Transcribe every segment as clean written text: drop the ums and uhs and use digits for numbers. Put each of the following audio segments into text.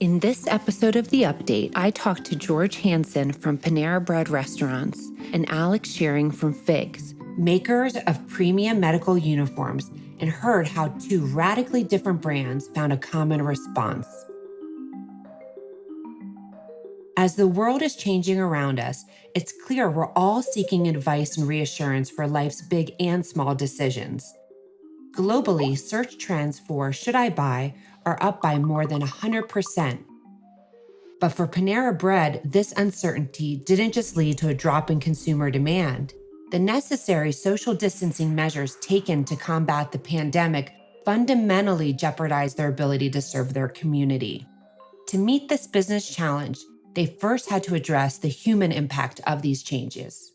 In this episode of The Update, I talked to George Hanson from Panera Bread Restaurants and Alex Tshering from Figs, makers of premium medical uniforms, and heard how two radically different brands found a common response. As the world is changing around us, it's clear we're all seeking advice and reassurance for life's big and small decisions. Globally, search trends for should I buy are up by more than 100%. But for Panera Bread, this uncertainty didn't just lead to a drop in consumer demand. The necessary social distancing measures taken to combat the pandemic fundamentally jeopardized their ability to serve their community. To meet this business challenge, they first had to address the human impact of these changes.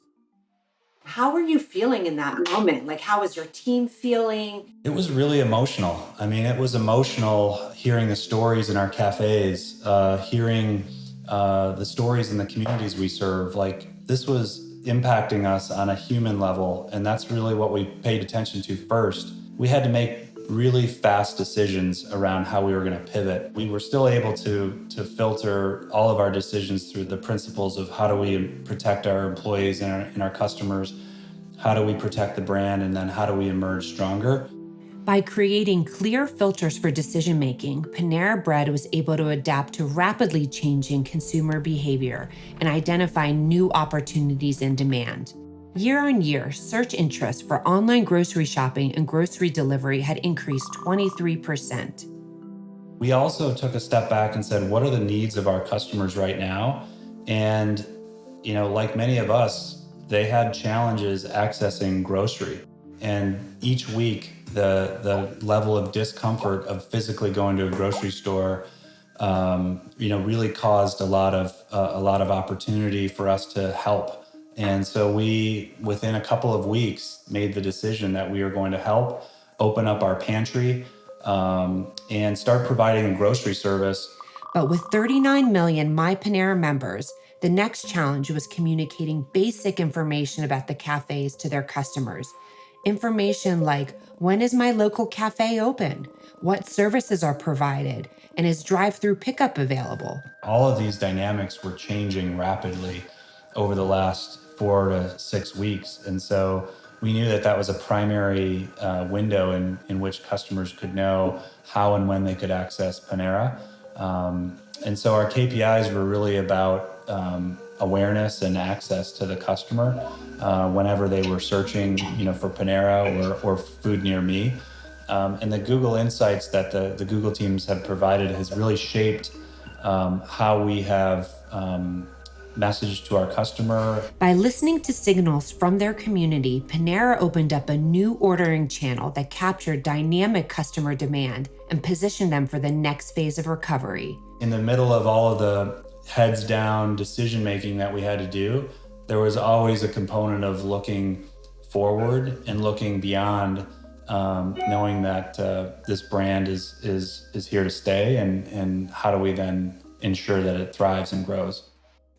How were you feeling in that moment? How was your team feeling? It was really emotional. It was emotional hearing the stories in our cafes, hearing the stories in the communities we serve. This was impacting us on a human level, and that's really what we paid attention to first. We had to make really fast decisions around how we were going to pivot. We were still able to filter all of our decisions through the principles of how do we protect our employees and our customers, how do we protect the brand, and then how do we emerge stronger. By creating clear filters for decision-making, Panera Bread was able to adapt to rapidly changing consumer behavior and identify new opportunities in demand. Year on year, search interest for online grocery shopping and grocery delivery had increased 23%. We also took a step back and said, what are the needs of our customers right now? And, like many of us, they had challenges accessing grocery. And each week, the level of discomfort of physically going to a grocery store, really caused a lot of opportunity for us to help. And so we, within a couple of weeks, made the decision that we were going to help open up our pantry and start providing a grocery service. But with 39 million My Panera members, the next challenge was communicating basic information about the cafes to their customers. Information like, when is my local cafe open? What services are provided? And is drive-through pickup available? All of these dynamics were changing rapidly over the last 4 to 6 weeks. And so we knew that was a primary window in which customers could know how and when they could access Panera. And so our KPIs were really about awareness and access to the customer whenever they were searching, for Panera or food near me. And the Google Insights that the Google teams have provided has really shaped how we have messaged to our customer. By listening to signals from their community, Panera opened up a new ordering channel that captured dynamic customer demand and positioned them for the next phase of recovery. In the middle of all of the heads down decision making that we had to do, there was always a component of looking forward and looking beyond, knowing that this brand is here to stay, and how do we then ensure that it thrives and grows.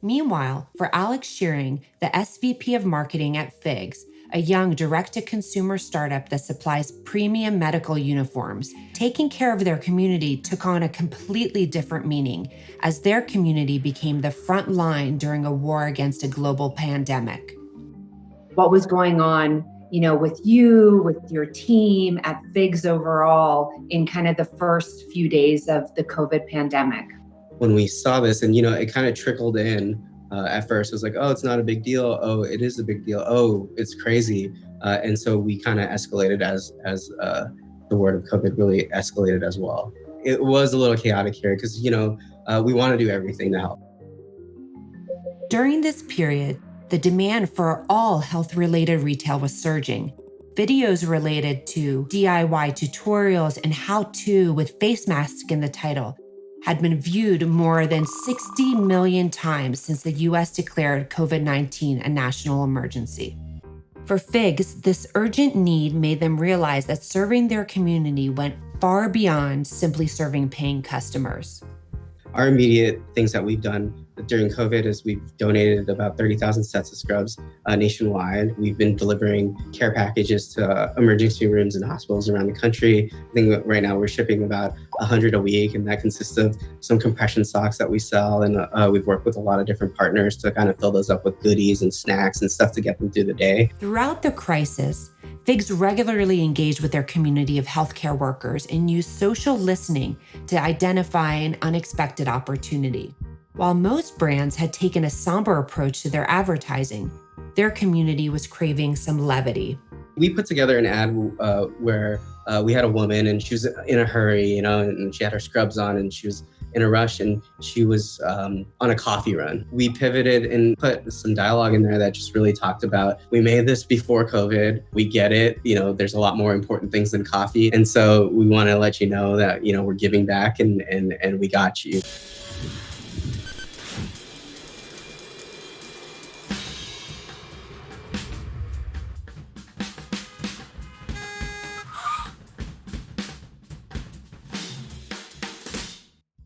Meanwhile, for Alex Tshering, the SVP of marketing at Figs, a young direct-to-consumer startup that supplies premium medical uniforms, taking care of their community took on a completely different meaning as their community became the front line during a war against a global pandemic. What was going on, with you, with your team at Figs overall in kind of the first few days of the COVID pandemic? When we saw this, and it kind of trickled in at first, it was like, oh, it's not a big deal. Oh, it is a big deal. Oh, it's crazy. And so we kind of escalated as the word of COVID really escalated as well. It was a little chaotic here because, we want to do everything to help. During this period, the demand for all health-related retail was surging. Videos related to DIY tutorials and how-to with face masks in the title had been viewed more than 60 million times since the U.S. declared COVID-19 a national emergency. For Figs, this urgent need made them realize that serving their community went far beyond simply serving paying customers. Our immediate things that we've done during COVID is we've donated about 30,000 sets of scrubs nationwide. We've been delivering care packages to emergency rooms and hospitals around the country. I think that right now we're shipping about 100 a week, and that consists of some compression socks that we sell. And we've worked with a lot of different partners to kind of fill those up with goodies and snacks and stuff to get them through the day. Throughout the crisis, FIGS regularly engaged with their community of healthcare workers and used social listening to identify an unexpected opportunity. While most brands had taken a somber approach to their advertising, their community was craving some levity. We put together an ad where we had a woman, and she was in a hurry, and she had her scrubs on, and she was in a rush, and she was on a coffee run. We pivoted and put some dialogue in there that just really talked about, we made this before COVID. We get it. There's a lot more important things than coffee. And so we want to let you know that, we're giving back and we got you.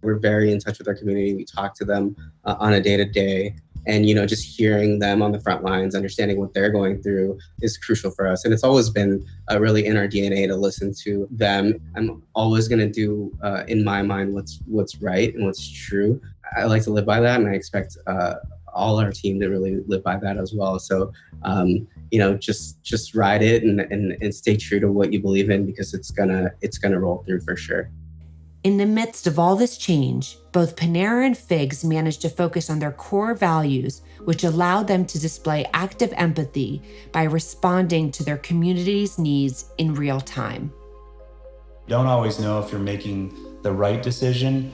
We're very in touch with our community. We talk to them on a day-to-day, and just hearing them on the front lines, understanding what they're going through is crucial for us. And it's always been really in our DNA to listen to them. I'm always going to do, in my mind, what's right and what's true. I like to live by that, and I expect all our team to really live by that as well. So, just ride it and stay true to what you believe in, because it's gonna roll through for sure. In the midst of all this change, both Panera and FIGS managed to focus on their core values, which allowed them to display active empathy by responding to their community's needs in real time. Don't always know if you're making the right decision.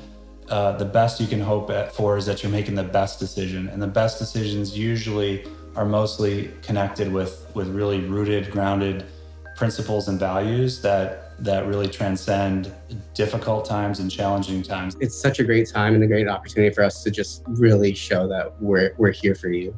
The best you can hope for is that you're making the best decision. And the best decisions usually are mostly connected with really rooted, grounded principles and values that really transcend difficult times and challenging times. It's such a great time and a great opportunity for us to just really show that we're here for you.